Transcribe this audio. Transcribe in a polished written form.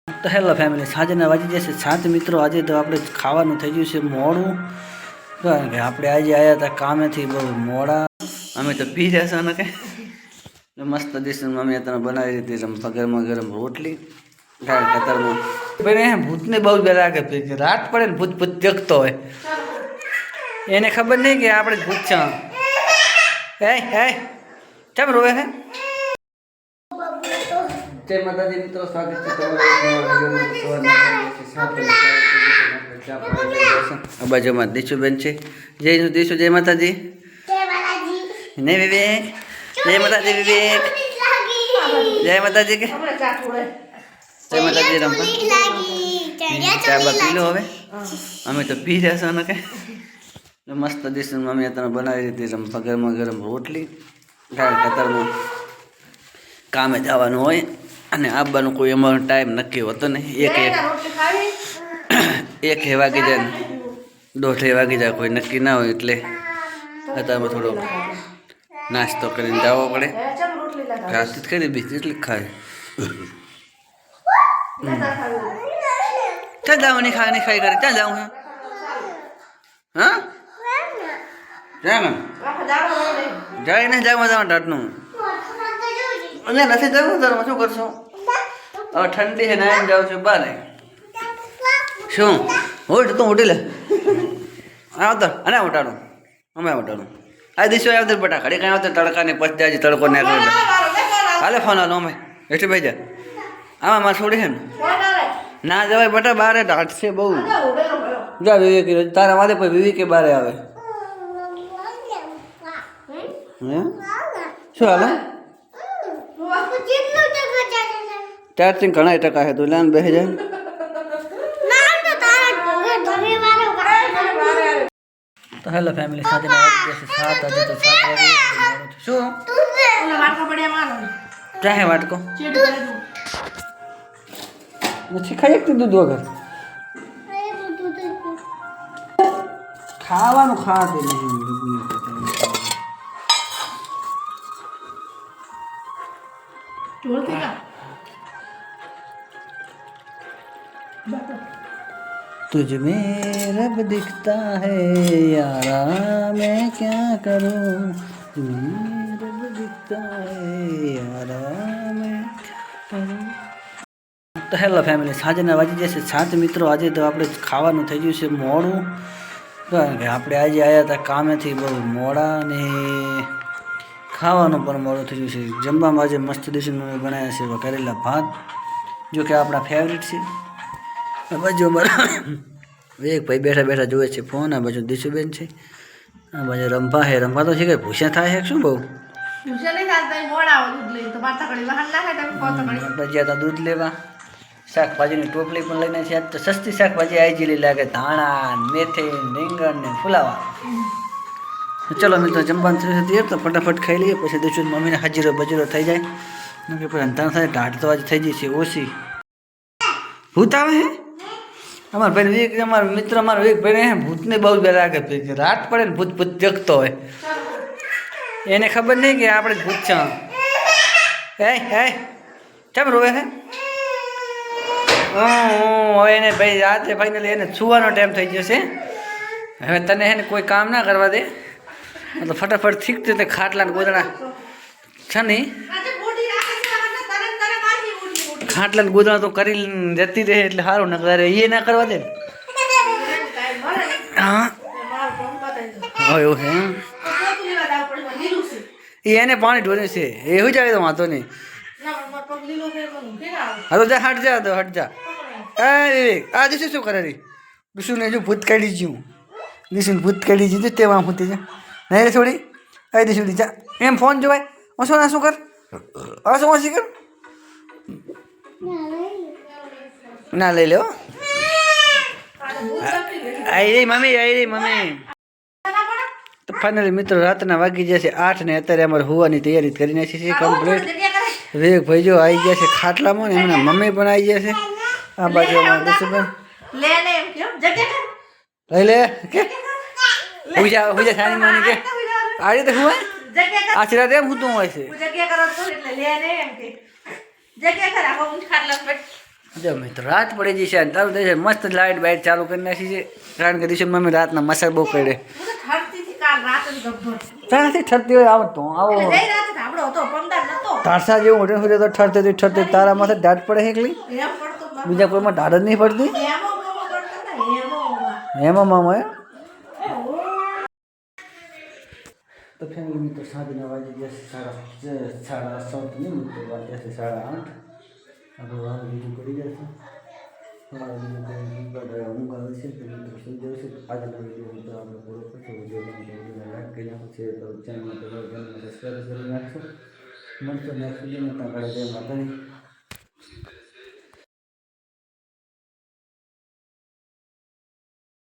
તો hello family, સાંજના વાગી જશે 7 મિત્રો. આજે તો આપણે ખાવાનું થઈ ગયું છે મોડું, કારણ કે આપણે આજે આવ્યા હતા કામેથી બહુ મોડા. અમે તો પી રહ્યા ને કે મસ્ત દિશા મમ્મી તમે બનાવી દીધી ગરમા ગરમ રોટલી. કારણ કે અત્યારમાં ભાઈ ભૂતને બહુ બે લાગે, રાત પડે ને ભૂત ભૂત જગતો હોય, એને ખબર નહીં કે આપણે ભૂત છે. હે કેમ રોવે છે? જય માતાજી મિત્રો, સ્વાગત છે તમારું. બાજુમાં દીશુબેન છે. જય દીશુ, જય માતાજી. નહીં વિવેક, જય માતાજી વિવેક, જય માતાજી કે જય માતાજી. રમવા ચા બા પી લો હવે. અમે તો પી રહ્યા ને કે મસ્ત દીશું મમ્મી તમે બનાવી દીધી ગરમા ગરમ રોટલી. કારણ કે અત્યારમાં કામે જવાનું હોય અને આવવાનો કોઈ અમારો ટાઈમ નક્કી હોતો નહીં. એક વાગી જાય ને 1:30 વાગી જાય, કોઈ નક્કી ના હોય. એટલે અત્યારમાં થોડો નાસ્તો કરીને જવો પડે. ખાતી જ કરી બીજી એટલી ખાય. ક્યાં જાવ નહીં ખાય નહીં ખાઈ કરે? ક્યાં જાઉં? હા જાય ને જાવ જવા ટાટનું અને નથી જવું. તારમાં શું કરશો? હવે ઠંડી છે, નાઈને જાઉં છું બારે. શું ઉઠ તું ઉઠી લે. આવતો અને ઉઠાડું અમે ઉઠાડું. આ દિવસો આવતો બટા ઘડી કાંઈ આવતો તડકા ને પછી જાય તડકો ને હાલે ફોન હાલો અમે એટલે ભાઈ જા. આમાં મારે છોડી છે ને ના જવાય બટા, બારે ઢાંટશે બહુ. જા વિવેક તારા માથે પછી વિવેકે બારે આવે. શું હાલે? ચાર્જિંગ ઘણા ટકા છે, તું લાન બેસી જાય. તો હેલો ફેમિલી, સાથે વાગી જશે 7. આજે તો 7 વાગે. શું ક્યાં હે વાટકો? નથી ખાઈ એકથી દૂધ વગર ખાવાનું ખાતે નહીં. तुझ में रब दिखता है यारा, मैं क्या करूं. तुझ में रब दिखता है यारा, मैं क्या करूं. તો હેલો ફેમિલી, સાંજના વાગી જશે 7 મિત્રો. આજે તો આપણે ખાવાનું થઈ ગયું છે મોડું, કારણ કે આપણે આજે આવ્યા હતા કામેથી બહુ મોડા ને ખાવાનું પણ મોડું થઈ ગયું છે. જમવામાં આજે મસ્ત ડિશ બનાવ્યા છે વઘારેલા ભાત, જો કે આપણા ફેવરિટ છે. આ બાજુ અમારા એક ભાઈ બેઠા બેઠા જોવે છે ફોન. આ બાજુ દીશુબેન છે. આ બાજુ રંભા છે. રંભા તો છે કે ભૂસ્યા થાય છે શું બહુ? ભજીયા દૂધ લેવા. શાકભાજીની ટોપલી પણ લઈને છે. આજ તો સસ્તી શાકભાજી આવી જેલી લાગે. ધાણા, મેથી, રીંગણ ને ફુલાવા. ચલો મિત્રો, જમવાનું થયું હતું તો ફટાફટ ખાઈ લઈએ, પછી દીશું મમ્મીને હાજીરો બજીરો થઈ જાય. કે પછી અંધાર થાય, ઢાઢ તો આજે થઈ જઈ છે ઓછી. ભૂત આવે હે અમારા ભાઈ વિવેક, અમારો મિત્ર અમારો વિવેક ભાઈ હે ભૂતને બહુ બે લાગે. રાત પડે ને ભૂત ભૂત જગતો હોય, એને ખબર નહીં કે આપણે ભૂત છે. હે કેમ રોવે છે? હવે એને ભાઈ રાતે ફાઇનલી એને સુવાનો ટાઈમ થઈ જશે. હવે તને હે ને કોઈ કામ ના કરવા દે તો ફટાફટ ઠીક છે. ખાટલા ને ગોદડા છે નહીં, ખાટલા ને ગોદડા તો કરી જતી રહે એટલે સારું. ન કરે એ ના કરવા દે. હા એવું હે. એને પાણી ઢોરે છે એવું જ આવે તો વાંધો નહીં. હા તો જા હટ જા, તો હટ જા. આ દિવસે શું કરે રી દીશું ને? જો ભૂત કાઢી જ્યું દીશું ભૂત કાઢી જીધું તે વાં હોતી છે નહીં રે છોડી. આવી દીશું જા એમ ફોન જોવાય. ઓછો ના શું કર હવે શું ઓછી કર ના લઈ લે. આવી રહી મમ્મી, આવી રહી મમ્મી. તો ફાઇનલી મિત્રો, રાતના વાગી જશે 8 ને અત્યારે અમારે હોવાની તૈયારી કરી નાખી છે કમ્પ્લીટ. વિવેક ભાઈ જો આવી ગયા છે ખાટલામાં ને એમના મમ્મી પણ આવી ગયા છે. આ બાજુ અમારે દીશુબેન લઈ લે કે પૂજા પૂજા સાની માની કે આ રીતે હું આશીર્વાદ એમ હું તું હોય છે. જો મિત્રો રાત પડી જશે અને તરત જ મસ્ત લાઇટ બાઇટ ચાલુ કરી નાખી છે કારણ કે દિવસે મમ્મી રાતના મસાલ બહુ કરે ત્યાંથી ઠરતી હોય આવતો આવો ઢારસા જેવું હોટલ સુધી તો ઠરતી તારા માથે દાઢ પડે એકલી બીજા કોઈમાં દાઢ જ નહીં પડતી એમાં મામા તો ફેમિલી મિત્રો સાંજના વાગી ગયા સાડા 7 નહીં મિત્રો વાગ્યા છે 8:30 આપણે વાર બીજું કરી જશે ઊંઘ આવે છે તો મિત્રો સુઈ જશે આજના વિડીયો મિત્રો આપણે પૂરો કરશું વિડીયો લાઈક કરી નાખો છે તો ચેનલમાં સબસ્ક્રાઈબ કરી નાખશો મળશો નેક્સ્ટ વિડીયોમાં ત્યાં આગળ જય માતાજી